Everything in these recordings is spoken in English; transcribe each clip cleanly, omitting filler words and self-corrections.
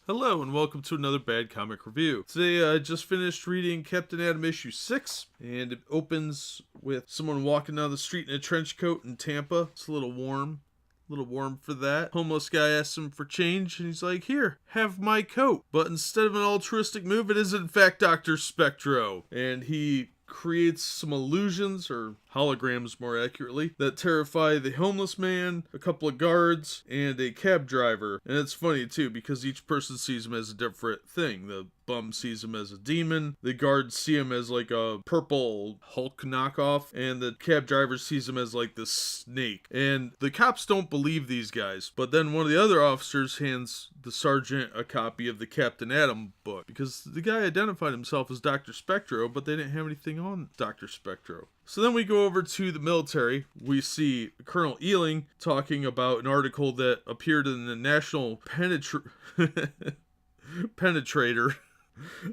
Hello and welcome to another Bad Comic Review. Today I just finished reading Captain Atom issue 6, and it opens with someone walking down the street in a trench coat in Tampa. It's a little warm for that. Homeless guy asks him for change, and he's like, "Here, have my coat." But instead of an altruistic move, it is in fact Dr. Spectro, and he creates some illusions, or holograms more accurately, that terrify the homeless man, a couple of guards, and a cab driver. And it's funny too, because each person sees him as a different thing. The bum sees him as a demon, the guards see him as like a purple Hulk knockoff, and the cab driver sees him as like this snake. And the cops don't believe these guys, but then one of the other officers hands the sergeant a copy of the Captain Atom book, because the guy identified himself as Dr. Spectro, but they didn't have anything on Dr. Spectro. So then we go over to the military. We see Colonel Ealing talking about an article that appeared in the National Penetrator.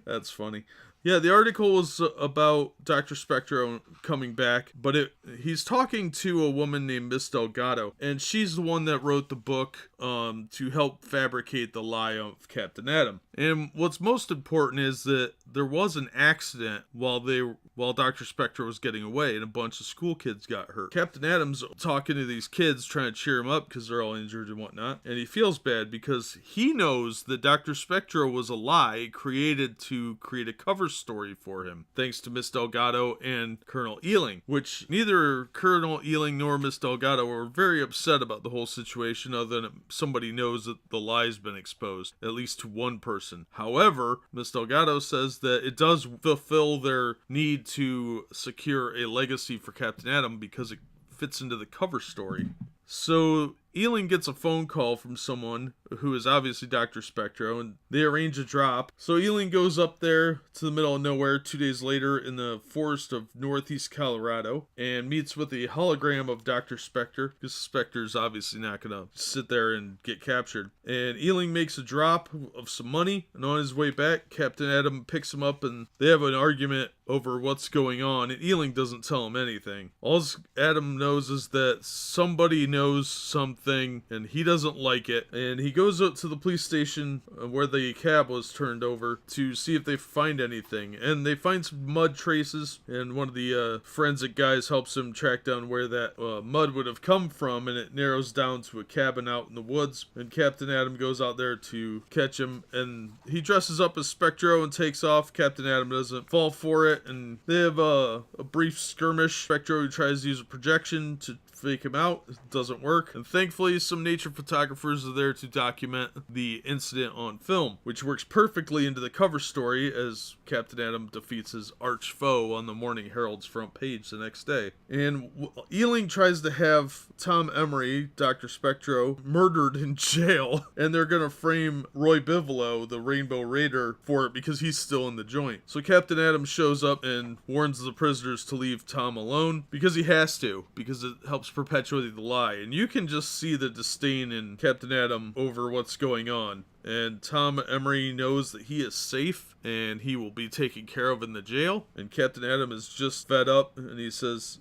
That's funny. Yeah, the article was about Dr. Spectro coming back, but he's talking to a woman named Miss Delgado, and she's the one that wrote the book to help fabricate the lie of Captain Atom. And what's most important is that there was an accident while Dr. Spectro was getting away, and a bunch of school kids got hurt. Captain Atom's talking to these kids, trying to cheer them up because they're all injured and whatnot, and he feels bad because he knows that Dr. Spectro was a lie created to create a cover story for him, thanks to Miss Delgado and Colonel Ealing, which neither Colonel Ealing nor Miss Delgado were very upset about the whole situation, other than somebody knows that the lie's been exposed, at least to one person. However, Miss Delgado says that it does fulfill their need to secure a legacy for Captain Atom because it fits into the cover story. So Ealing gets a phone call from someone who is obviously Dr. Spectro, and they arrange a drop. So Ealing goes up there to the middle of nowhere 2 days later in the forest of northeast Colorado and meets with a hologram of Dr. Spectre, because Spectre's obviously not going to sit there and get captured. And Ealing makes a drop of some money, and on his way back, Captain Atom picks him up and they have an argument over what's going on, and Ealing doesn't tell him anything. All Atom knows is that somebody knows something and he doesn't like it, and he goes up to the police station where the cab was turned over to see if they find anything, and they find some mud traces, and one of the forensic guys helps him track down where that mud would have come from, and it narrows down to a cabin out in the woods, and Captain Atom goes out there to catch him, and he dresses up as Spectro and takes off. Captain Atom doesn't fall for it, and they have a brief skirmish. Spectro tries to use a projection to fake him out. It doesn't work, and thankfully some nature photographers are there to document the incident on film, which works perfectly into the cover story as Captain Atom defeats his arch foe on the Morning Herald's front page the next day. And Ealing tries to have Tom Emery, Dr. Spectro, murdered in jail, and they're gonna frame Roy Bivolo, the Rainbow Raider, for it because he's still in the joint. So Captain Atom shows up and warns the prisoners to leave Tom alone because he has to, because it helps perpetuate the lie. And you can just see the disdain in Captain Atom over what's going on. And Tom Emery knows that he is safe and he will be taken care of in the jail. And Captain Atom is just fed up, and he says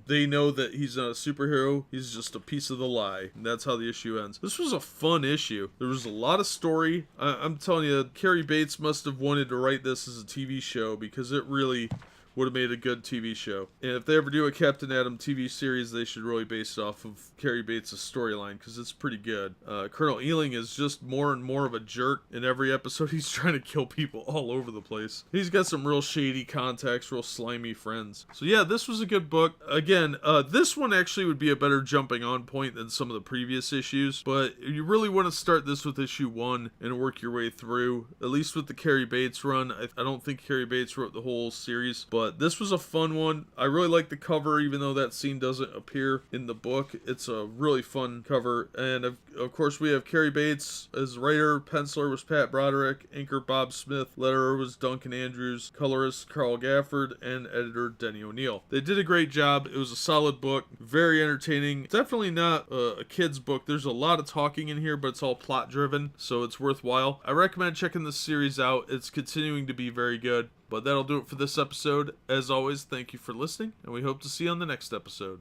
they know that he's not a superhero, he's just a piece of the lie. And that's how the issue ends. This was a fun issue. There was a lot of story. I'm telling you, Carrie Bates must have wanted to write this as a TV show, because it really would have made a good TV show. And if they ever do a Captain Atom TV series, they should really base it off of Carrie Bates' storyline, because it's pretty good. Colonel Ealing is just more and more of a jerk. In every episode, he's trying to kill people all over the place. He's got some real shady contacts, real slimy friends. So yeah, this was a good book. Again, this one actually would be a better jumping on point than some of the previous issues, but you really want to start this with issue 1 and work your way through, at least with the Carrie Bates run. I don't think Carrie Bates wrote the whole series, but this was a fun one. I really like the cover, even though that scene doesn't appear in the book. It's a really fun cover. And of course, we have Carrie Bates as writer. Penciler was Pat Broderick. Inker Bob Smith. Letterer was Duncan Andrews. Colorist Carl Gafford. And editor Denny O'Neil. They did a great job. It was a solid book. Very entertaining. Definitely not a kid's book. There's a lot of talking in here, but it's all plot driven, so it's worthwhile. I recommend checking this series out. It's continuing to be very good. But that'll do it for this episode. As always, thank you for listening, and we hope to see you on the next episode.